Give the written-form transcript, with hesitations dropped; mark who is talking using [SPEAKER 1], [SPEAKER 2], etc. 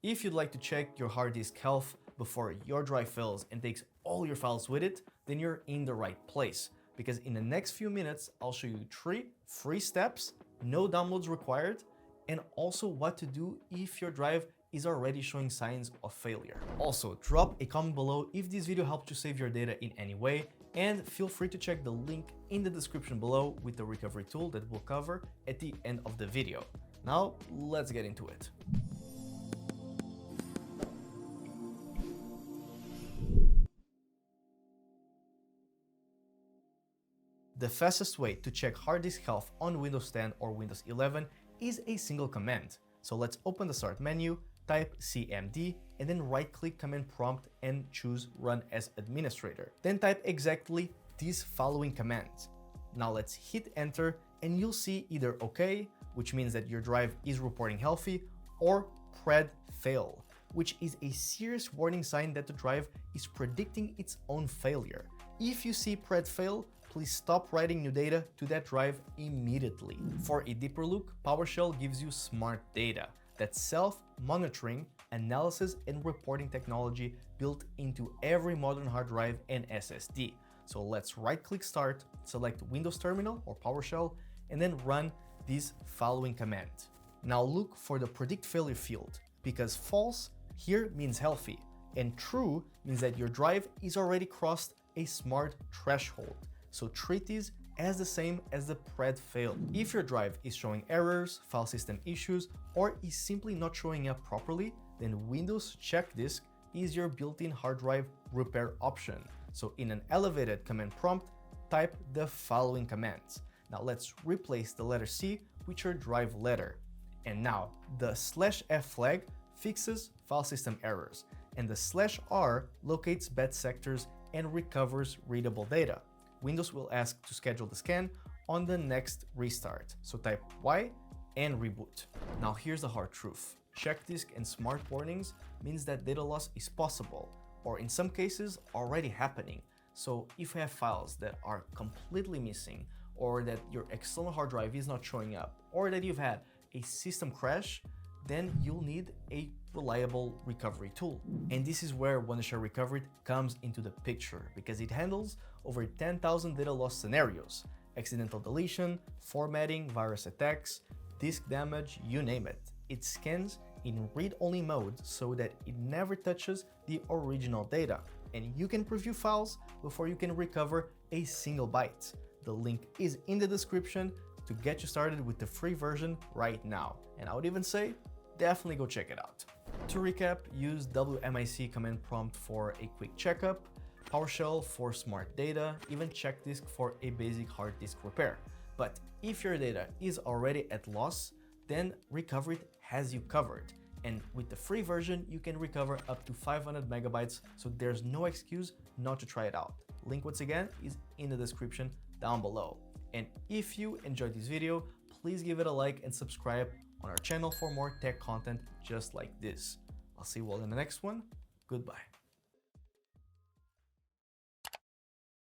[SPEAKER 1] If you'd like to check your hard disk health before your drive fails and takes all your files with it, then you're in the right place. Because in the next few minutes, I'll show you 3 free steps, no downloads required, and also what to do if your drive is already showing signs of failure. Also, drop a comment below if this video helped you save your data in any way, and feel free to check the link in the description below with the recovery tool that we'll cover at the end of the video. Now, let's get into it. The fastest way to check hard disk health on Windows 10 or Windows 11 is a single command. So let's open the Start menu, type cmd, and then right-click Command Prompt and choose Run as Administrator. Then type exactly these following commands. Now let's hit Enter, and you'll see either OK, which means that your drive is reporting healthy, or pred fail, which is a serious warning sign that the drive is predicting its own failure. If you see pred fail, please stop writing new data to that drive immediately. For a deeper look, Powershell gives you smart data. That's self-monitoring, analysis, and reporting technology built into every modern hard drive and SSD. So let's right-click Start, select Windows Terminal or Powershell, and then run these following commands. Now look for the Predict Failure field, because false here means healthy, and true means that your drive is already crossed a smart threshold. So treat these as the same as the pred fail. If your drive is showing errors, file system issues, or is simply not showing up properly, then Windows Check Disk is your built-in hard drive repair option. So in an elevated command prompt, type the following commands. Now let's replace the letter C with your drive letter. And now the /F flag fixes file system errors, and the /R locates bad sectors and recovers readable data. Windows will ask to schedule the scan on the next restart. So type Y and reboot. Now here's the hard truth. Check disk and smart warnings means that data loss is possible, or in some cases already happening. So if you have files that are completely missing, or that your external hard drive is not showing up, or that you've had a system crash, then you'll need a reliable recovery tool. And this is where Wondershare Recoverit comes into the picture, because it handles over 10,000 data loss scenarios: accidental deletion, formatting, virus attacks, disk damage, you name it. It scans in read-only mode so that it never touches the original data, and you can preview files before you can recover a single byte. The link is in the description to get you started with the free version right now. And I would even say, definitely go check it out. To recap, use WMIC command prompt for a quick checkup, Powershell for smart data, even check disk for a basic hard disk repair. But if your data is already at loss, then Recoverit has you covered. And with the free version, you can recover up to 500 megabytes, so there's no excuse not to try it out. Link once again is in the description down below. And if you enjoyed this video, please give it a like and subscribe on our channel for more tech content just like this. I'll see you all in the next one. Goodbye.